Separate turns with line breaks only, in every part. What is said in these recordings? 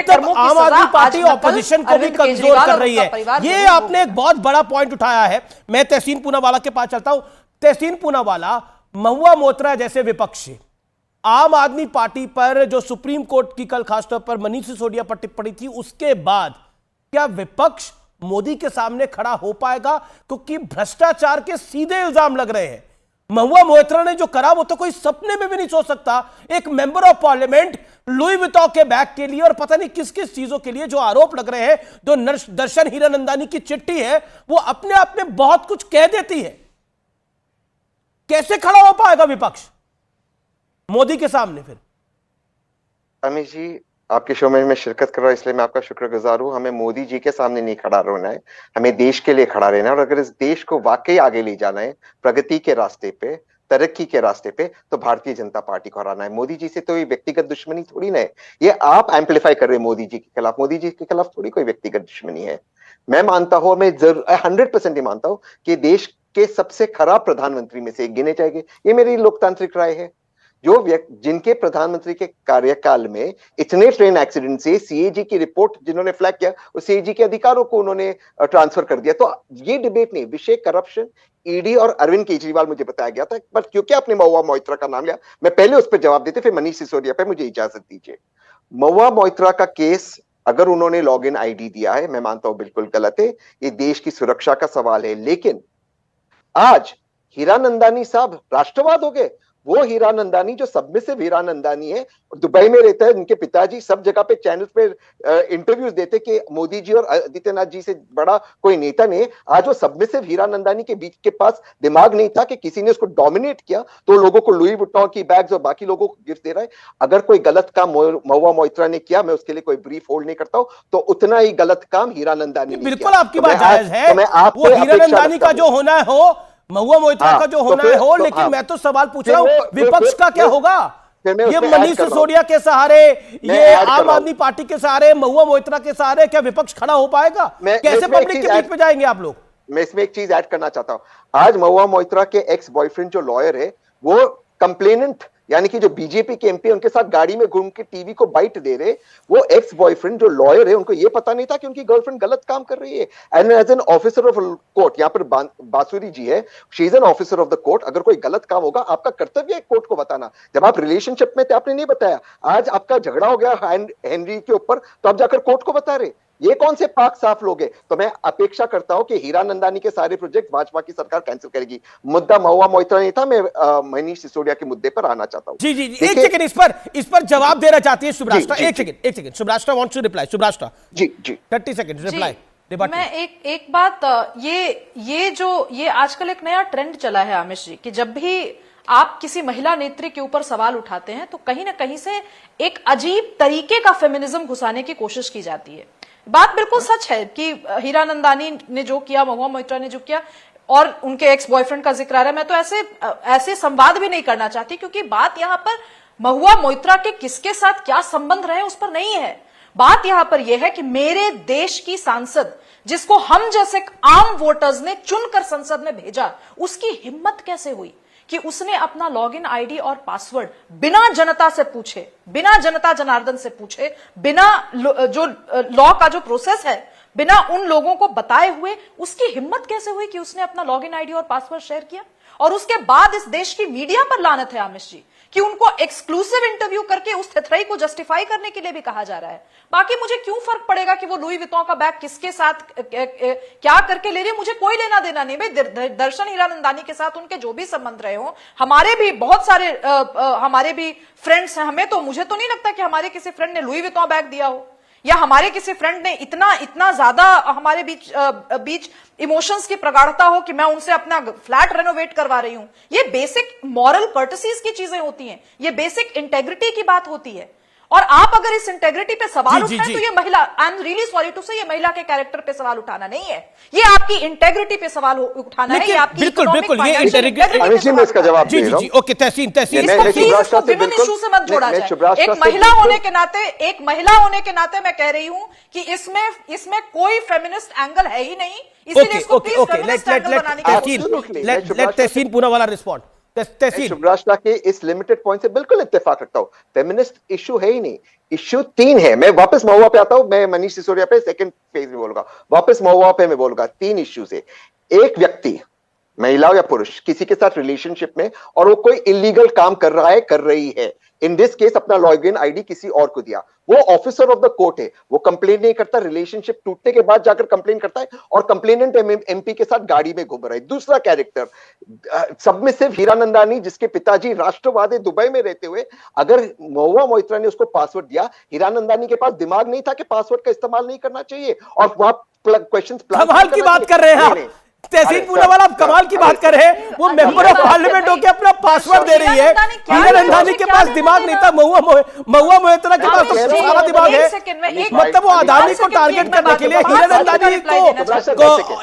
मतलब आम आदमी पार्टी ऑपोजिशन को भी कमजोर कर रही है। ये आपने एक बहुत बड़ा पॉइंट उठाया है। मैं तहसीन पूनावाला के पास चलता हूं। तहसीन पूनावाला, महुआ मोइत्रा जैसे विपक्ष आम आदमी पार्टी पर जो सुप्रीम कोर्ट की कल खासतौर पर मनीष सिसोदिया पर टिप्पणी थी, उसके बाद क्या विपक्ष मोदी के सामने खड़ा हो पाएगा? क्योंकि भ्रष्टाचार के सीधे इल्जाम लग रहे हैं। महुआ मोइत्रा ने जो करा वो तो कोई सपने में भी नहीं सोच सकता। एक member of parliament Louis Vuitton के बैग के लिए और पता नहीं किस किस चीजों के लिए जो आरोप लग रहे हैं, जो दर्शन हीरानंदानी की चिट्ठी है वो अपने आप में बहुत कुछ कह देती है। कैसे खड़ा हो पाएगा विपक्ष मोदी के सामने? फिर
अमित जी, आपके शो में मैं शिरकत कर रहा हूं, इसलिए मैं आपका शुक्रगुजार हूं। हमें मोदी जी के सामने नहीं खड़ा रहना है, हमें देश के लिए खड़ा रहना है। और अगर इस देश को वाकई आगे ले जाना है प्रगति के रास्ते पे, तरक्की के रास्ते पे, तो भारतीय जनता पार्टी को हराना है। मोदी जी से तो ये व्यक्तिगत दुश्मनी थोड़ी ना है, ये आप एम्पलीफाई कर रहे हैं मोदी जी के खिलाफ। मोदी जी के खिलाफ थोड़ी कोई व्यक्तिगत दुश्मनी है। मैं मानता हूं, मैं 100% ही मानता हूं कि देश के सबसे खराब प्रधानमंत्री में से एक गिने जाएंगे। ये मेरी लोकतांत्रिक राय है। जो जिनके प्रधानमंत्री के कार्यकाल में इतने ट्रेन एक्सीडेंट से सीएजी की रिपोर्ट जिन्होंने फ्लैग किया, उस सीएजी के अधिकारों को उन्होंने ट्रांसफर कर दिया। तो ये डिबेट नहीं, विषय करप्शन, ईडी और अरविंद केजरीवाल मुझे बताया गया था। पर क्योंकि आपने महुआ मोइत्रा का नाम लिया, मैं पहले उस पर जवाब देते, फिर मनीष सिसोदिया पे मुझे इजाजत दीजिए। महुआ मोइत्रा का केस, अगर उन्होंने लॉग इन आईडी दिया है, मैं मानता हूं बिल्कुल गलत है, ये देश की सुरक्षा का सवाल है। लेकिन आज हीरानंदानी साहब राष्ट्रवाद हो गए। वो हीरानंदानी जो सबमिसिव हीरानंदानी है, दुबई में रहता है, उनके पिताजी सब जगह पे चैनल पे इंटरव्यूज देते कि मोदी जी और आदित्यनाथ जी से बड़ा कोई नेता नहीं। आज वो सबमिसिव हीरानंदानी के बीच के पास दिमाग नहीं था कि किसी ने उसको डोमिनेट किया, तो लोगों को लुई विटॉन की बैग्स और बाकी लोगों को गिफ्ट दे रहा है। अगर कोई गलत काम महुआ मोइत्रा ने किया, मैं उसके लिए कोई ब्रीफ होल्ड नहीं करता हूं, तो उतना ही गलत काम हीरानंदानी ने
बिल्कुल आपकी बात जायज है। वो हीरानंदानी का जो होना है हो, महुआ मोइत्रा का जो होना है हो, लेकिन मैं तो सवाल पूछ रहा हूं विपक्ष का क्या होगा? ये मनीष सिसोदिया के सहारे, ये आम आदमी पार्टी के सहारे, महुआ मोइत्रा के सहारे क्या विपक्ष खड़ा हो पाएगा? कैसे पब्लिक के बीच में जाएंगे आप लोग?
मैं इसमें एक चीज ऐड करना चाहता हूं। आज महुआ मोइत्रा के एक्स बॉयफ्रेंड जो लॉयर है, वो कंप्लेनेंट यानी कि जो बीजेपी के एमपी उनके साथ गाड़ी में घूम के टीवी को बाइट दे रहे, वो एक्स बॉयफ्रेंड जो लॉयर है, उनको ये पता नहीं था कि उनकी गर्लफ्रेंड गलत काम कर रही है। And as an officer of court, यहाँ पर बांसुरी जी है, she is an officer of the court. अगर कोई गलत काम होगा, आपका कर्तव्य है कोर्ट को बताना। जब आप रिलेशनशिप में थे, आपने नहीं बताया। आज आपका झगड़ा हो गया हेनरी के ऊपर, तो आप जाकर कोर्ट को बता रहे। ये कौन से पाक साफ लोग हैं? तो मैं अपेक्षा करता हूं कि हीरानंदानी के सारे प्रोजेक्ट भाजपा की सरकार कैंसिल करेगी। मुद्दा महुआ मोइत्रा नहीं था। मैं मनीष सिसोदिया के मुद्दे पर आना चाहता हूं।
जी जी, एक सेकंड, इस पर जवाब देना चाहती है शुभराष्ट्र। एक second, Shubhrashtra wants to reply. Shubhrashtra
ji जी,
30 सेकंड रिप्लाई।
मैं एक बात, ये आजकल एक नया ट्रेंड चला है आमिश जी, कि जब भी आप किसी महिला नेत्री के ऊपर सवाल उठाते हैं, तो कहीं ना कहीं से एक अजीब तरीके का फेमिनिज्म घुसाने की कोशिश की जाती है। बात बिल्कुल सच है कि हीरानंदानी ने जो किया, महुआ मोइत्रा ने जो किया, और उनके एक्स बॉयफ्रेंड का जिक्र आ रहा है। मैं तो ऐसे संवाद भी नहीं करना चाहती, क्योंकि बात यहां पर महुआ मोइत्रा के किसके साथ क्या संबंध रहे उस पर नहीं है। बात यहां पर यह है कि मेरे देश की सांसद, जिसको हम जैसे आम वोटर्स ने चुनकर संसद में भेजा, उसकी हिम्मत कैसे हुई कि उसने अपना लॉगिन आईडी और पासवर्ड बिना जनता से पूछे, बिना जनता जनार्दन से पूछे, बिना जो लॉ का जो प्रोसेस है, बिना उन लोगों को बताए हुए, उसकी हिम्मत कैसे हुई कि उसने अपना लॉगिन आईडी और पासवर्ड शेयर किया? और उसके बाद इस देश की मीडिया पर लानत है आमिश जी, कि उनको एक्सक्लूसिव इंटरव्यू करके उस थ्रेट को जस्टिफाई करने के लिए भी कहा जा रहा है। बाकी मुझे क्यों फर्क पड़ेगा कि वो लुई विटॉन का बैग किसके साथ क्या करके ले रही है? मुझे कोई लेना देना नहीं भाई। दर्शन हीरानंदानी के साथ उनके जो भी संबंध रहे हो, हमारे भी बहुत सारे हमारे भी फ्रेंड्स हैं। मुझे तो नहीं लगता कि हमारे किसी फ्रेंड ने लुई विटॉन बैग दिया हो, या हमारे किसी फ्रेंड ने इतना ज्यादा हमारे बीच इमोशंस की प्रगाढ़ता हो कि मैं उनसे अपना फ्लैट रेनोवेट करवा रही हूं। ये बेसिक मॉरल कर्टसीज की चीजें होती हैं, ये बेसिक इंटेग्रिटी की बात होती है। और आप अगर इस इंटेग्रिटी पे सवाल उठाएं, तो ये महिला, I am really sorry to say, ये महिला के कैरेक्टर पे सवाल उठाना नहीं है, ये आपकी इंटेग्रिटी पे सवाल उठाना है। ये आपकी
बिल्कुल ये
इंटेग्रिटी में इसका जवाब
जी जी, ओके तहसीन
विमेन इशू से मत जोड़ा जाए। एक महिला होने के नाते मैं कह रही हूं कि इसमें कोई फेमिनिस्ट एंगल है ही नहीं, इसीलिए इसको प्लीज फेमिनिस्ट एंगल बनाने की कोशिश कीजिए।
लेट तहसीन पूनावाला रिस्पॉन्ड। तहसीन
शुभ्राष्ट्रा के इस लिमिटेड पॉइंट से बिल्कुल इत्तेफाक रखता हूं। फेमिनिस्ट इश्यू है ही नहीं, इश्यू 3 है। मैं वापस महुआ पे आता हूं, मैं मनीष सिसोदिया पे सेकंड फेज में बोलूंगा, वापस महुआ पे मैं बोलूंगा। 3 इश्यूज है। एक व्यक्ति, महिला या पुरुष, किसी के साथ रिलेशनशिप में और वो कोई इलीगल काम कर रहा है, कर रही है, इन दिस केस अपना लॉगिन आईडी किसी और को दिया, वो ऑफिसर ऑफ द कोर्ट है, वो कंप्लेन नहीं करता, रिलेशनशिप टूटने के बाद जाकर कंप्लेन करता है और कंप्लेनेंट एमपी के साथ गाड़ी में घूम रहा है। दूसरा कैरेक्टर सबमिसिव हीरानंदानी, जिसके पिताजी राष्ट्रवादी दुबई में रहते हुए, अगर महुआ मोइत्रा ने उसको पासवर्ड दिया, हीरानंदानी के पास दिमाग नहीं था कि पासवर्ड का इस्तेमाल नहीं करना चाहिए और वहां क्वेश्चन
कमाल की बात कर रहे हैं आप। तहसीन पूनावाला, आप कमाल की बात कर रहे हैं। वो मेंबर ऑफ पार्लियामेंट होकर अपना पासवर्ड दे रही है। हीरानंदानी के पास दिमाग नहीं था, महुआ मोइत्रा के पास तो सारा दिमाग है। मतलब वो अदानी को टारगेट करने के लिए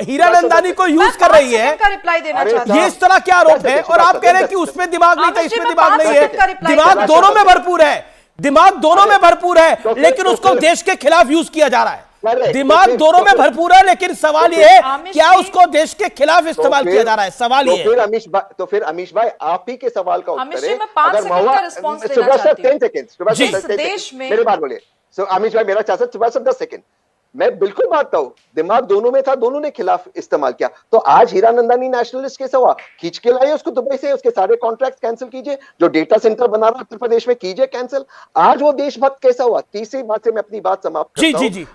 हीरानंदानी को यूज कर रही है। ये इस तरह क्या आरोप है? और आप कह रहे हैं कि उसमें दिमाग नहीं था, इसमें दिमाग नहीं है। दिमाग दोनों में भरपूर है, दिमाग दोनों में भरपूर है, लेकिन उसको देश के खिलाफ यूज किया जा रहा है। दिमाग दोनों में भरपूर है, लेकिन सवाल ये है क्या उसको देश के खिलाफ इस्तेमाल किया जा रहा है? सवाल ये है।
फिर अमीश भाई आप ही के सवाल का उत्तर है।
अगर महुआ 10
सेकंड मेरी बात बोलिए। सो अमीश भाई मेरा चाचा सुबह 10 सेकंड, मैं बिल्कुल मानता हूं दिमाग दोनों में था, दोनों ने खिलाफ इस्तेमाल किया। तो आज हीरानंदानी नेशनलिस्ट कैसा हुआ? खींच के लाइए उसको दुबई से, उसके सारे कॉन्ट्रैक्ट कैंसिल कीजिए, जो डेटा सेंटर बना रहा उत्तर प्रदेश में कीजिए कैंसिल। आज वो देशभक्त कैसा हुआ? तीसरी बात से मैं अपनी बात समाप्त करता हूं। जी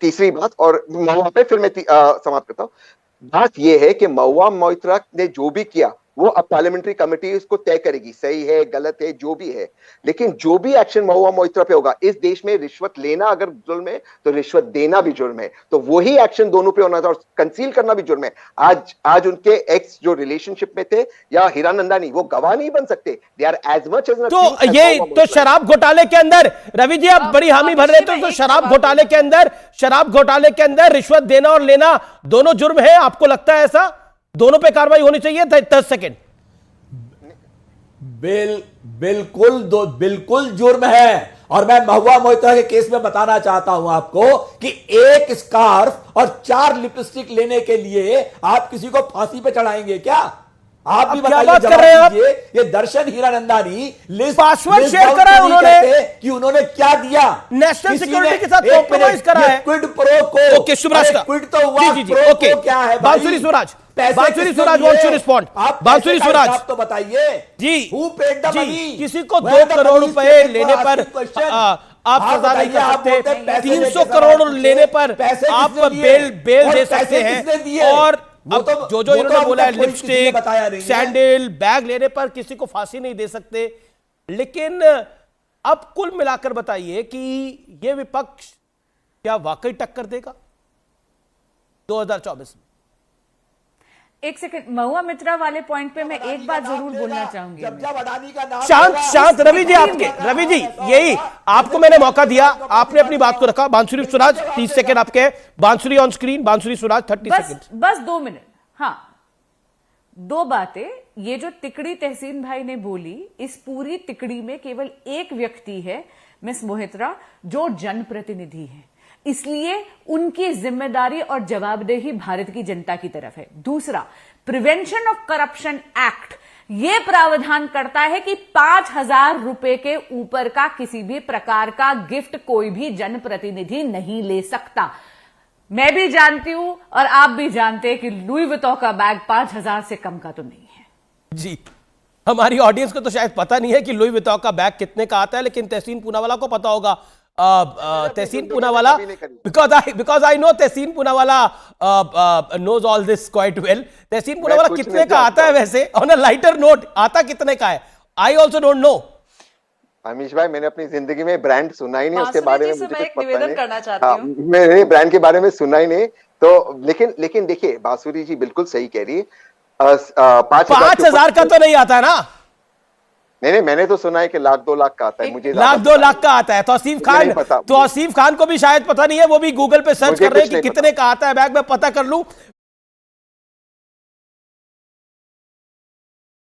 तीसरी बात, और महुआ पे फिर मैं समाप्त करता हूं। बात यह है कि महुआ मोइत्रा ने जो भी किया वो अब पार्लियामेंट्री कमेटी उसको तय करेगी, सही है गलत है जो भी है, लेकिन जो भी एक्शन महुआ मोइत्रा पे होगा, इस देश में रिश्वत लेना अगर जुर्म है तो रिश्वत देना भी जुर्म है, तो वही एक्शन दोनों पे होना था, और कंसील करना भी जुर्म है। आज उनके एक्स जो रिलेशनशिप में थे या हीरानंदानी, वो गवाह नहीं बन सकते। They are as much as
तो ये तो शराब घोटाले के अंदर, रवि जी आप बड़ी हामी भर रहे थे, तो शराब घोटाले के अंदर रिश्वत देना और लेना दोनों जुर्म है। आपको लगता है ऐसा? दोनों पे कार्रवाई होनी चाहिए? 10 सेकंड।
बिल्कुल जुर्म है। और मैं महुआ मोइत्रा के केस में बताना चाहता हूं आपको कि एक स्कार्फ और 4 लिपस्टिक लेने के लिए आप किसी को फांसी पे चढ़ाएंगे क्या? आप भी बताइए,
बात कर रहे हैं आप?
ये दर्शन हीरानंदानी
पासवर्ड शेयर करा है उन्होंने
कि उन्होंने क्या दिया,
नेशनल सिक्योरिटी के साथ कॉम्प्रोमाइज करा है।
क्विड प्रो को,
ओके शुभ्राष्ट्रा,
क्विड तो हुआ,
जी
प्रो
ओके,
को क्या है?
बांसुरी स्वराज वांट्स टू रिस्पॉन्ड। बांसुरी स्वराज
आप तो बताइए
जी,
Who paid the money?
किसी को 2 करोड़ रुपए लेने पर आप सजा नहीं कर सकते, 300 करोड़ लेने पर आप बेल दे सकते हैं, और अब जो इन्होंने बोला है लिपस्टिक, सैंडल, बैग लेने पर किसी को फांसी नहीं दे सकते। लेकिन अब कुल मिलाकर बताइए कि यह विपक्ष क्या वाकई टक्कर देगा 2024 में?
एक सेकंड, महुआ मोइत्रा वाले पॉइंट पे मैं एक बात जरूर बोलना चाहूंगी।
शांत रवि जी यही आपको मैंने मौका दिया, आपने अपनी बात को रखा। बांसुरी स्वराज 30 सेकंड आपके। बांसुरी ऑन स्क्रीन, बांसुरी स्वराज 30 सेकंड।
बस 2 मिनट। हाँ, 2 बातें। ये जो तिकड़ी तहसीन भाई ने बोली, इस पूरी तिकड़ी में केवल एक व्यक्ति है, मिस मोइत्रा, जो जनप्रतिनिधि है, इसलिए उनकी जिम्मेदारी और जवाबदेही भारत की जनता की तरफ है। दूसरा, प्रिवेंशन ऑफ करप्शन एक्ट यह प्रावधान करता है कि 5,000 रुपए के ऊपर का किसी भी प्रकार का गिफ्ट कोई भी जनप्रतिनिधि नहीं ले सकता। मैं भी जानती हूं और आप भी जानते हैं कि लुई विटॉन का बैग 5,000 से कम का तो नहीं है।
जी, हमारी ऑडियंस को तो शायद पता नहीं है कि लुई विटॉन का बैग कितने का आता है, लेकिन तहसीन पूनावाला को पता होगा। तहसीन Poonawalla, because I know Tehseen Poonawalla knows all this quite well. तहसीन पूनावाला कितने का आता है वैसे? On a lighter note, आता कितने का है? I also don't know.
Amish भाई, मैंने अपनी जिंदगी में ब्रांड सुना ही नहीं, उसके बारे में मुझे कुछ पता
निवेदन
नहीं।
करना चाहती हूं।
मैंने ब्रांड के बारे में सुना ही नहीं, तो लेकिन देखिए बांसुरी जी बिल्कुल सही कह रही है।
5,000 का तो नहीं आता ना?
नहीं, मैंने तो सुना है कि 1,00,000-2 लाख का आता है। मुझे
1,00,000-2 लाख का आता है। तो आसिफ खान को भी शायद पता नहीं है, वो भी गूगल पे सर्च कर रहे हैं कि कितने का आता है बैग। में पता कर लूं।